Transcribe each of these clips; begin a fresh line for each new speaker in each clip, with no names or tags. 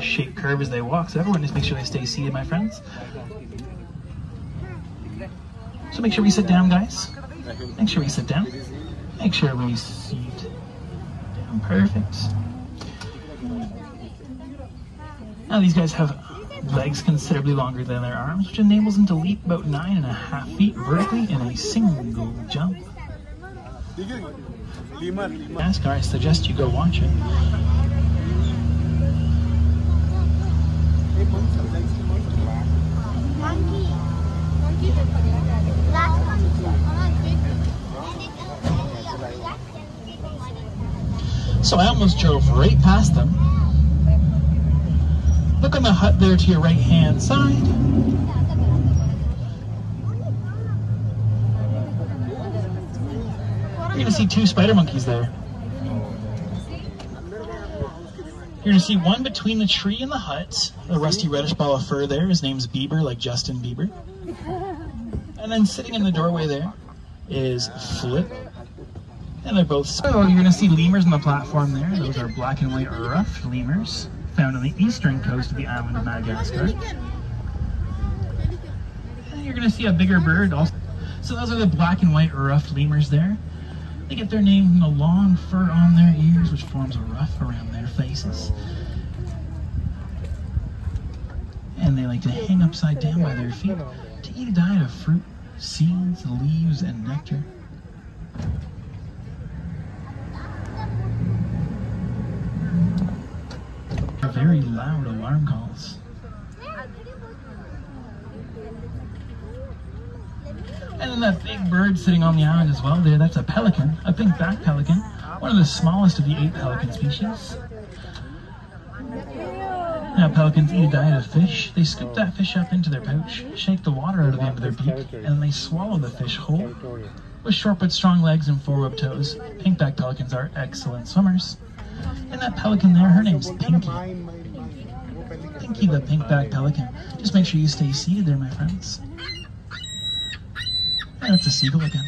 S-shaped curve as they walk, so everyone just make sure they stay seated, my friends. So make sure we sit down, guys. Make sure we sit down. Make sure we sit down. Perfect. Now these guys have legs considerably longer than their arms, which enables them to leap about 9.5 feet vertically in a single jump. NASCAR, I suggest you go watch it. So I almost drove right past them. Look on the hut there to your right hand side. You're going to see two spider monkeys there. You're going to see one between the tree and the hut, a rusty reddish ball of fur there. His name's Bieber, like Justin Bieber. And then sitting in the doorway there is Flip. And they're both... So you're going to see lemurs on the platform there. Those are black and white ruffed lemurs, found on the eastern coast of the island of Madagascar. And you're going to see a bigger bird also. So those are the black and white ruffed lemurs there. They get their name from the long fur on their ears, which forms a ruff around their faces. And they like to hang upside down by their feet to eat a diet of fruit, seeds, leaves, and nectar. Very loud alarm calls. And then that big bird sitting on the island as well there, that's a pelican, a pink-backed pelican, one of the smallest of the 8 pelican species. Now pelicans eat a diet of fish. They scoop that fish up into their pouch, shake the water out of the end of their beak, and then they swallow the fish whole. With short but strong legs and 4 webbed toes, pink-backed pelicans are excellent swimmers. And that pelican there, her name's Pinky. Pinky the pink-backed pelican. Just make sure you stay seated there, my friends. And that's a seagull again.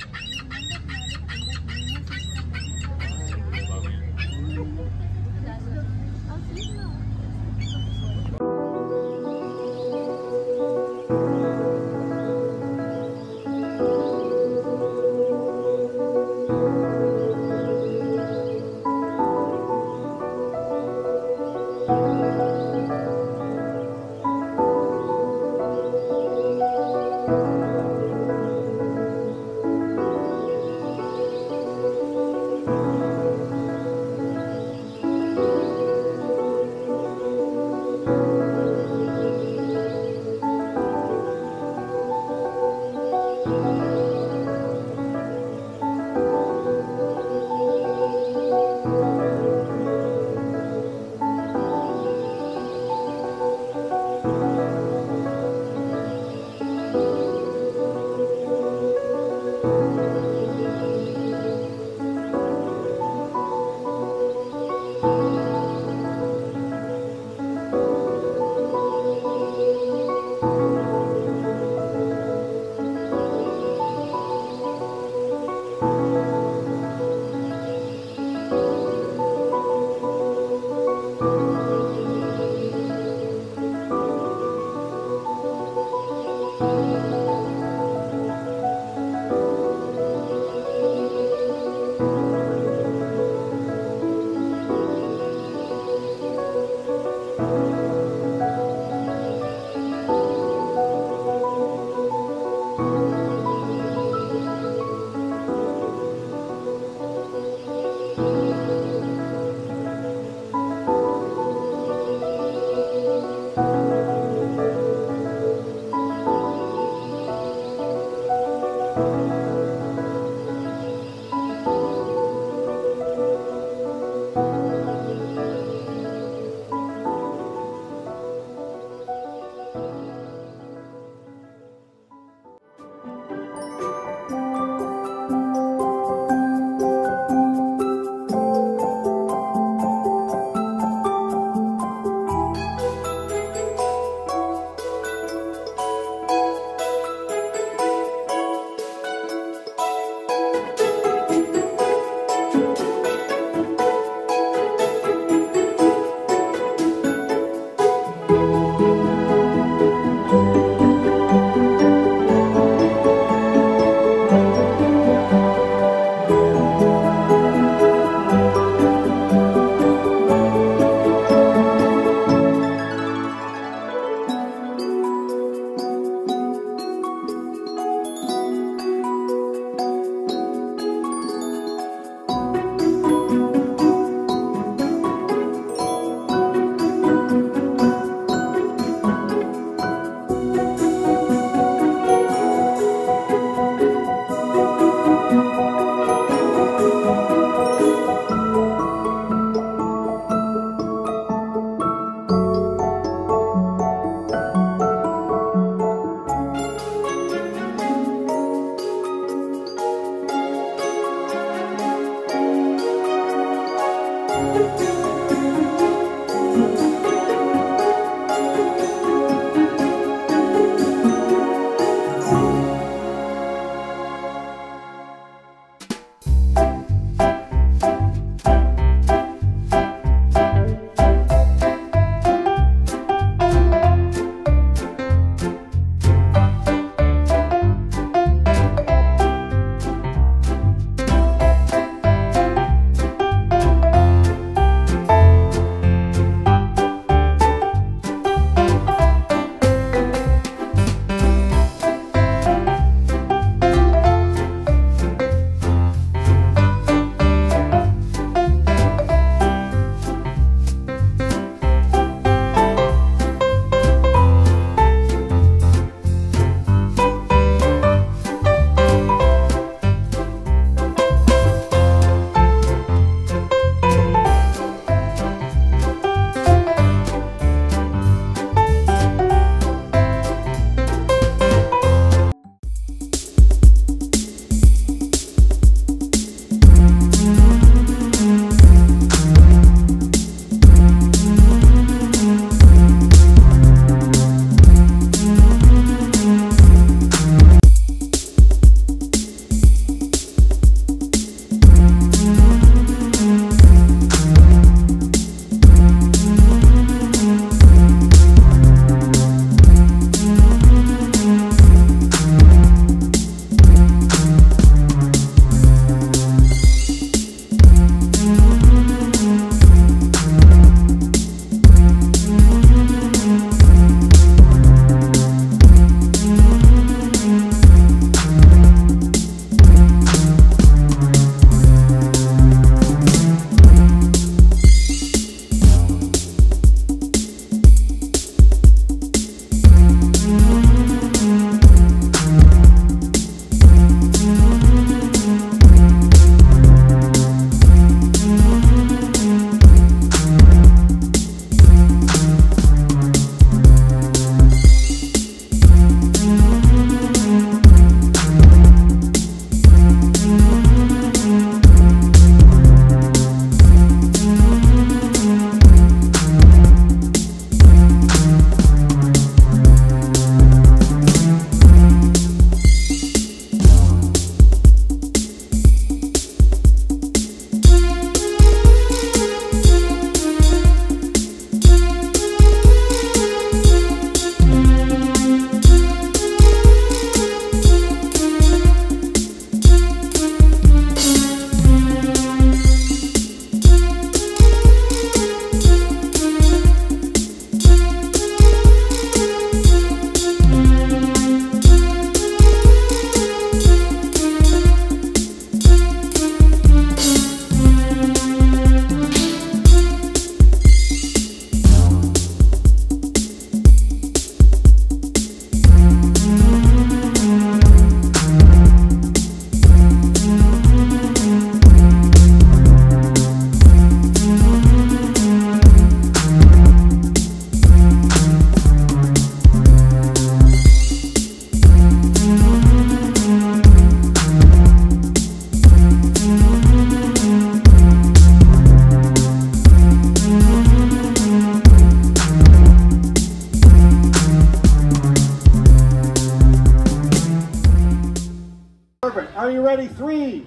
you ready? 3,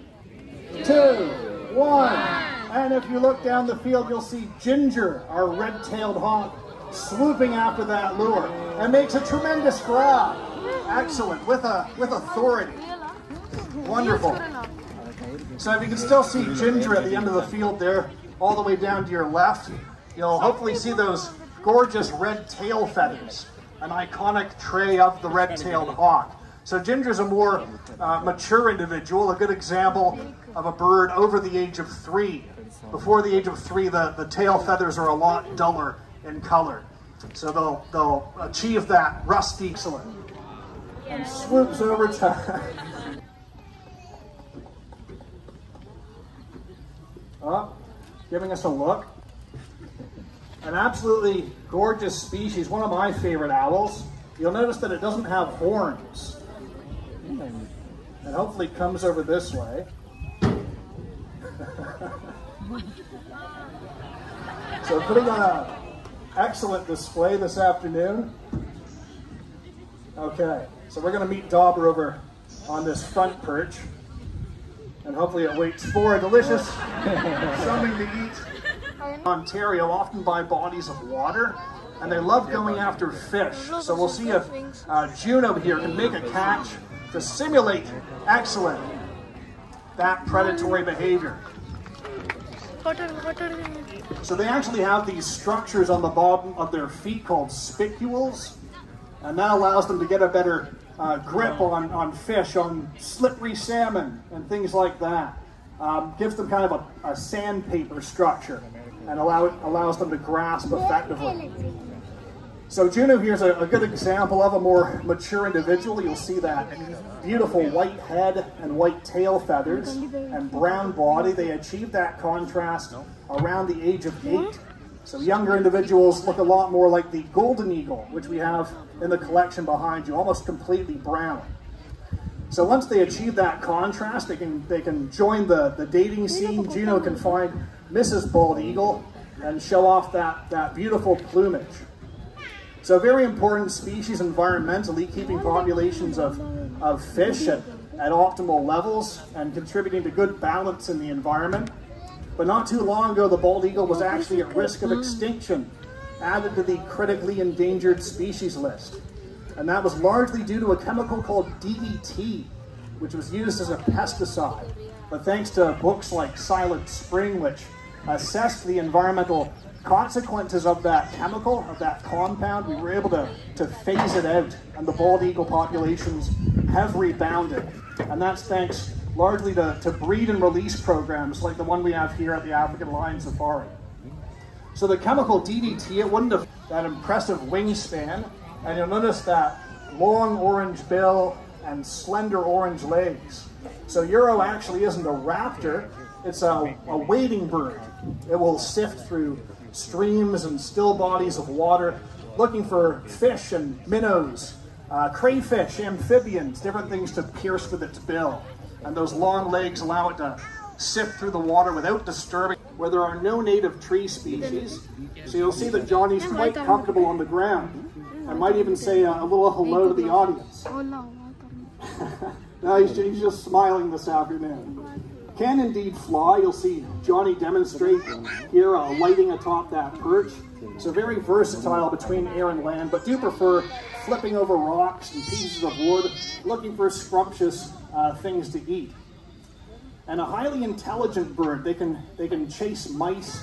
2, 1. And if you look down the field, you'll see Ginger, our red-tailed hawk, swooping after that lure and makes a tremendous grab. Excellent, with authority. Wonderful. So if you can still see Ginger at the end of the field there, all the way down to your left, you'll hopefully see those gorgeous red tail feathers, an iconic trait of the red-tailed hawk. So Ginger's a more mature individual, a good example of a bird over the age of 3. Before the age of 3, the tail feathers are a lot duller in color. So they'll achieve that rusty excellent. And swoops over to giving us a look. An absolutely gorgeous species, one of my favorite owls. You'll notice that it doesn't have horns. And hopefully comes over this way. So putting on an excellent display this afternoon. Okay, so we're going to meet Dauber over on this front perch. And hopefully it waits for a delicious something to eat. Ontario often by bodies of water, and they love going after fish. So we'll see if Juno here can make a catch to simulate excellent that predatory behavior. So they actually have these structures on the bottom of their feet called spicules, and that allows them to get a better grip on fish, on slippery salmon and things like that. Gives them kind of a sandpaper structure and allows them to grasp effectively. So Juno here's a good example of a more mature individual. You'll see that beautiful white head and white tail feathers and brown body. They achieve that contrast around the age of 8. So younger individuals look a lot more like the golden eagle, which we have in the collection behind you, almost completely brown. So once they achieve that contrast, they can join the dating scene. Juno can find Mrs. Bald Eagle and show off that beautiful plumage. So very important species environmentally, keeping populations of fish at optimal levels and contributing to good balance in the environment. But not too long ago, the bald eagle was actually at risk of extinction, added to the critically endangered species list. And that was largely due to a chemical called DDT, which was used as a pesticide. But thanks to books like Silent Spring, which assessed the environmental consequences of that chemical, of that compound, we were able to phase it out, and the bald eagle populations have rebounded. And that's thanks largely to breed and release programs like the one we have here at the African Lion Safari. So the chemical DDT, it wouldn't have that impressive wingspan, and you'll notice that long orange bill and slender orange legs. So Euro actually isn't a raptor, it's a wading bird. It will sift through streams and still bodies of water, looking for fish and minnows, crayfish, amphibians, different things to pierce with its bill. And those long legs allow it to sift through the water without disturbing, where there are no native tree species. So you'll see that Johnny's quite comfortable on the ground. I might even say a little hello to the audience. No, he's just smiling this afternoon. Can indeed fly. You'll see Johnny demonstrate here lighting atop that perch. So very versatile between air and land, but do prefer flipping over rocks and pieces of wood, looking for scrumptious things to eat. And a highly intelligent bird. They can chase mice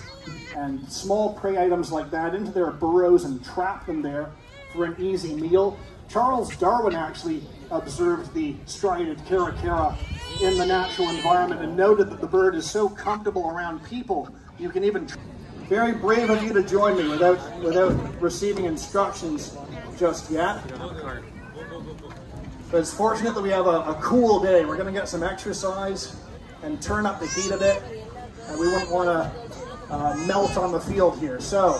and small prey items like that into their burrows and trap them there for an easy meal. Charles Darwin actually observed the striated caracara in the natural environment and noted that the bird is so comfortable around people, you can even... Very brave of you to join me without receiving instructions just yet. But it's fortunate that we have a cool day. We're going to get some exercise and turn up the heat a bit, and we wouldn't want to melt on the field here. So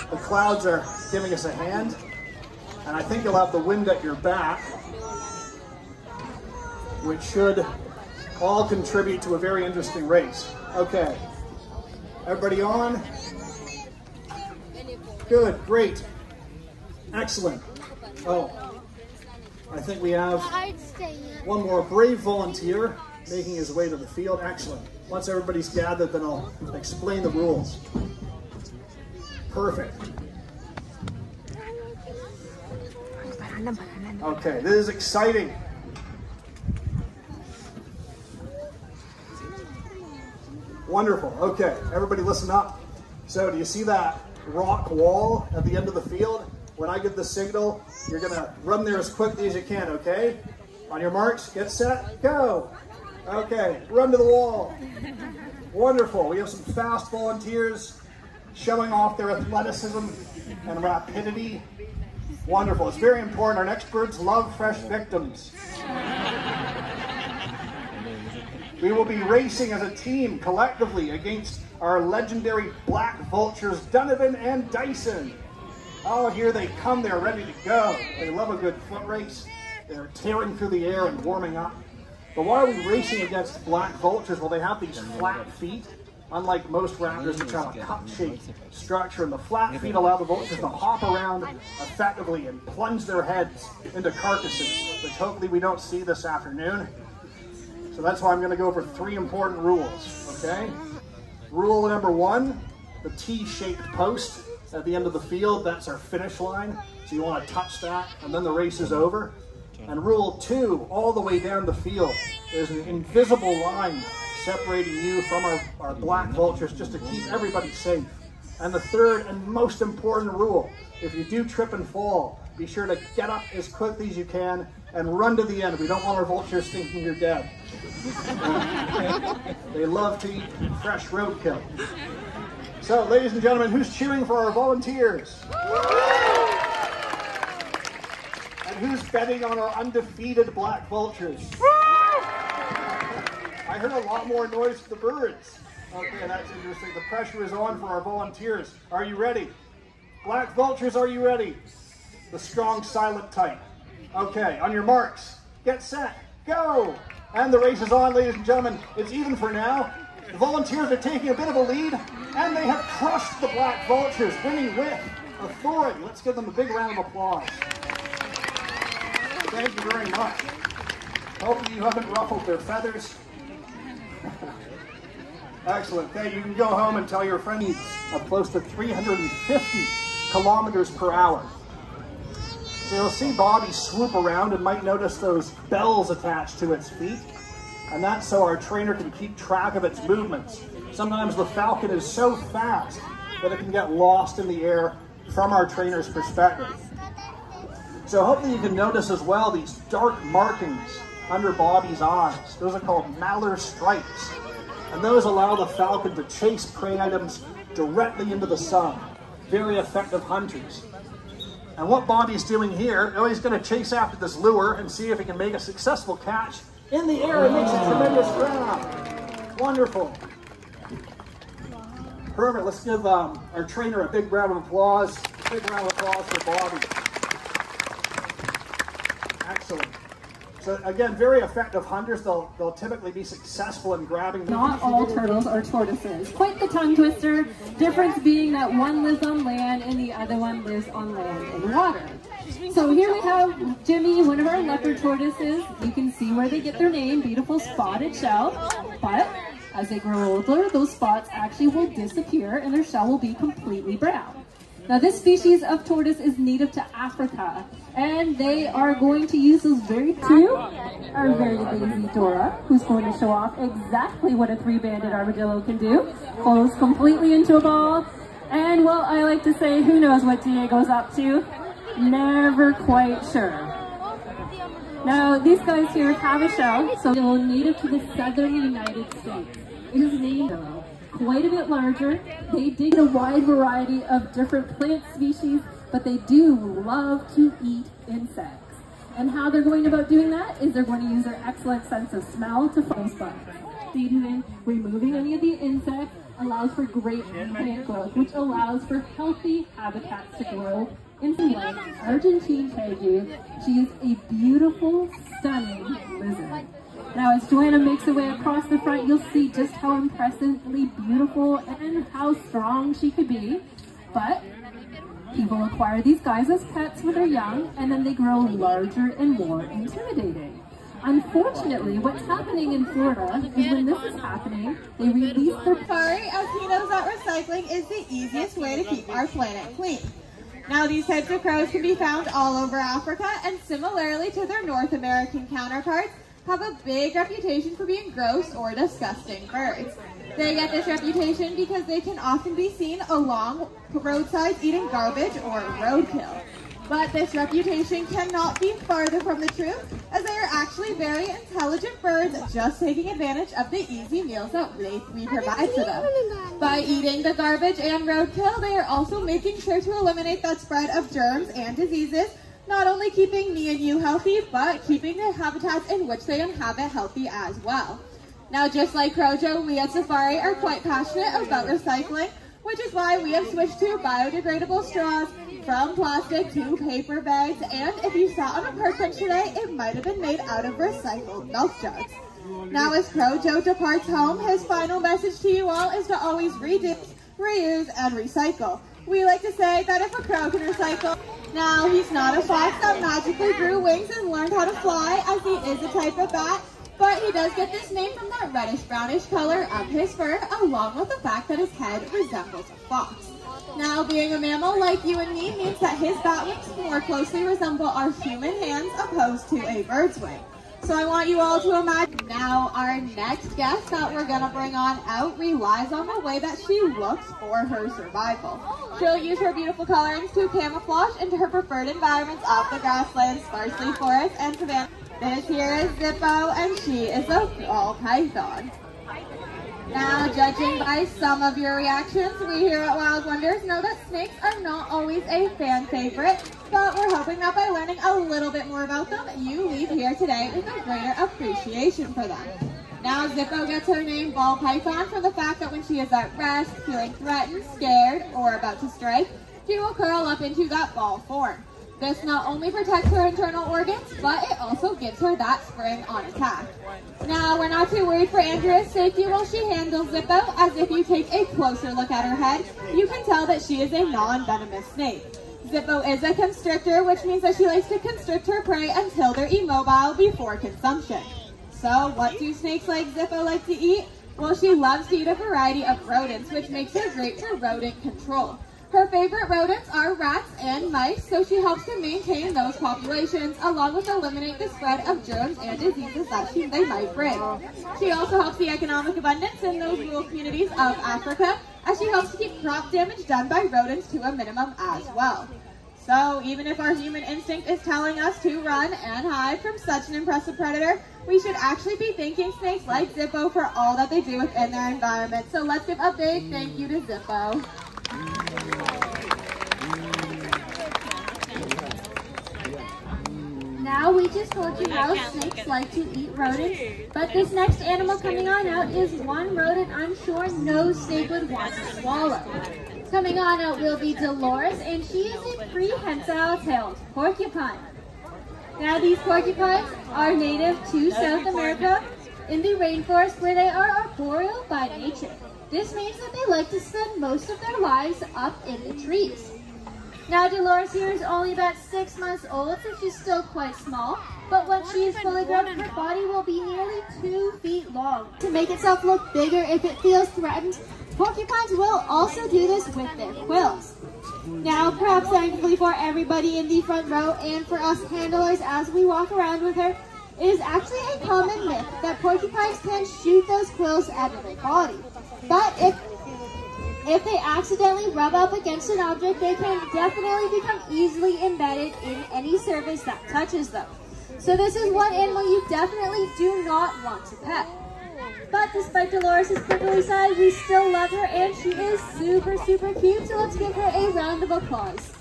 the clouds are giving us a hand, and I think you'll have the wind at your back, which should all contribute to a very interesting race. Okay, everybody on? Good, great, excellent. Oh, I think we have one more brave volunteer making his way to the field. Excellent. Once everybody's gathered, then I'll explain the rules. Perfect. Okay, this is exciting. Wonderful. Okay, everybody listen up. So do you see that rock wall at the end of the field? When I give the signal, you're going to run there as quickly as you can, okay? On your marks, get set, go. Okay, run to the wall. Wonderful. We have some fast volunteers showing off their athleticism and rapidity. Wonderful. It's very important. Our next birds love fresh victims. We will be racing as a team collectively against our legendary black vultures, Donovan and Dyson. Oh, here they come. They're ready to go. They love a good foot race. They're tearing through the air and warming up. But why are we racing against black vultures? Well, they have these flat feet, unlike most raptors, which have a cup-shaped structure. And the flat feet allow the vultures to hop around effectively and plunge their heads into carcasses, which hopefully we don't see this afternoon. So that's why I'm going to go over 3 important rules, okay? Rule number 1, the T-shaped post at the end of the field, that's our finish line. So you want to touch that, and then the race is over. And rule 2, all the way down the field, there's an invisible line separating you from our black vultures just to keep everybody safe. And the 3rd and most important rule, if you do trip and fall, be sure to get up as quickly as you can and run to the end. We don't want our vultures thinking you're dead. They love to eat fresh roadkill. So, ladies and gentlemen, who's cheering for our volunteers? And who's betting on our undefeated black vultures? I heard a lot more noise from the birds. Okay, that's interesting. The pressure is on for our volunteers. Are you ready? Black vultures, are you ready? The strong, silent type. Okay, on your marks, get set, go! And the race is on, ladies and gentlemen. It's even for now. The volunteers are taking a bit of a lead, and they have crushed the black vultures, winning with authority. Let's give them a big round of applause. Thank you very much. Hopefully you haven't ruffled their feathers. Excellent. Thank you. You can go home and tell your friends of close to 350 kilometers per hour. So you'll see Bobby swoop around and might notice those bells attached to its feet. And that's so our trainer can keep track of its movements. Sometimes the falcon is so fast that it can get lost in the air from our trainer's perspective. So hopefully you can notice as well these dark markings under Bobby's eyes. Those are called malar stripes. And those allow the falcon to chase prey items directly into the sun. Very effective hunters. And what Bobby's doing here, he's going to chase after this lure and see if he can make a successful catch in the air and makes a tremendous grab. Wonderful. Perfect. Let's give our trainer a big round of applause. Big round of applause for Bobby. Excellent. So again, very effective hunters. They'll typically be successful in grabbing them.
Not all turtles are tortoises. Quite the tongue twister. Difference being that one lives on land and the other one lives on land and water. So here we have Jimmy, one of our leopard tortoises. You can see where they get their name, beautiful spotted shell. But as they grow older, those spots actually will disappear and their shell will be completely brown. Now this species of tortoise is native to Africa, and they are going to use those very two. Our very lazy Dora, who's going to show off exactly what a 3-banded armadillo can do. Close completely into a ball, and well, I like to say, who knows what Diego's up to? Never quite sure. Now these guys here have a shell, so they're native to the southern United States. It is named quite a bit larger. They dig a wide variety of different plant species, but they do love to eat insects. And how they're going about doing that is they're going to use their excellent sense of smell to find those bugs. Removing any of the insects allows for great plant growth, which allows for healthy habitats to grow. In like Argentine tegu, she is a beautiful, stunning lizard. Now as Joanna makes her way across the front, you'll see just how impressively beautiful and how strong she could be. But people acquire these guys as pets when they're young, and then they grow larger and more intimidating. Unfortunately, what's happening in Florida is when this is happening, they release their...
Safari, as he knows that recycling is the easiest way to keep our planet clean. Now, these types of crows can be found all over Africa, and similarly to their North American counterparts, have a big reputation for being gross or disgusting birds. They get this reputation because they can often be seen along roadsides eating garbage or roadkill. But this reputation cannot be farther from the truth, as they are actually very intelligent birds just taking advantage of the easy meals that we provide for them. By eating the garbage and roadkill, they are also making sure to eliminate that spread of germs and diseases, not only keeping me and you healthy, but keeping the habitats in which they inhabit healthy as well. Now, just like Crojo, we at Safari are quite passionate about recycling, which is why we have switched to biodegradable straws, from plastic to paper bags, and if you sat on a park bench today, it might have been made out of recycled milk jugs. Now, as Crojo departs home, his final message to you all is to always reduce, reuse, and recycle. We like to say that if a crow can recycle, now he's not a fox that magically grew wings and learned how to fly, as he is a type of bat, but he does get this name from that reddish-brownish color of his fur, along with the fact that his head resembles a fox. Now, being a mammal like you and me means that his bat wings more closely resemble our human hands opposed to a bird's wing. So I want you all to imagine. Now, our next guest that we're gonna bring on out relies on the way that she looks for her survival. She'll use her beautiful colorings to camouflage into her preferred environments of the grasslands, sparsely forest, and savanna. This here is Zippo, and she is a ball python. Now, judging by some of your reactions, we here at Wild Wonders know that snakes are not always a fan favorite, but we're hoping that by learning a little bit more about them, you leave here today with a greater appreciation for them. Now, Zippo gets her name ball python from the fact that when she is at rest, feeling threatened, scared, or about to strike, she will curl up into that ball form. This not only protects her internal organs, but it also gives her that spring on attack. Now, we're not too worried for Andrea's safety while she handles Zippo, as if you take a closer look at her head, you can tell that she is a non-venomous snake. Zippo is a constrictor, which means that she likes to constrict her prey until they're immobile before consumption. So, what do snakes like Zippo like to eat? Well, she loves to eat a variety of rodents, which makes her great for rodent control. Her favorite rodents are rats and mice, so she helps to maintain those populations, along with eliminate the spread of germs and diseases that they might bring. She also helps the economic abundance in those rural communities of Africa, as she helps to keep crop damage done by rodents to a minimum as well. So even if our human instinct is telling us to run and hide from such an impressive predator, we should actually be thanking snakes like Zippo for all that they do within their environment. So let's give a big thank you to Zippo.
Now, we just told you how snakes like to eat rodents, but this next animal coming on out is one rodent I'm sure no snake would want to swallow. Coming on out will be Dolores, and she is a prehensile-tailed porcupine. Now, these porcupines are native to South America in the rainforest, where they are arboreal by nature. This means that they like to spend most of their lives up in the trees. Now, Dolores here is only about 6 months old, so she's still quite small, but once she is fully grown, her body will be nearly 2 feet long. To make itself look bigger if it feels threatened, porcupines will also do this with their quills. Now, perhaps thankfully for everybody in the front row and for us handlers as we walk around with her, it is actually a common myth that porcupines can shoot those quills out of their body. But if they accidentally rub up against an object, they can definitely become easily embedded in any surface that touches them. So this is one animal you definitely do not want to pet. But despite Dolores' prickly side, we still love her, and she is super, super cute, so let's give her a round of applause.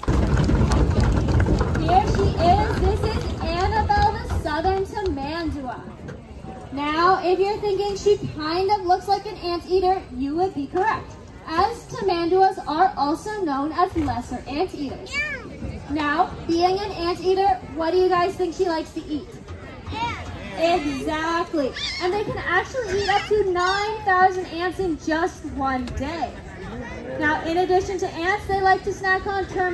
Here she is. This is Annabelle the Southern Tamandua. Now, if you're thinking she kind of looks like an anteater, you would be correct, as tamanduas are also known as lesser anteaters. Now, being an anteater, what do you guys think she likes to eat? Exactly. And they can actually eat up to 9,000 ants in just one day. Now, in addition to ants, they like to snack on termites.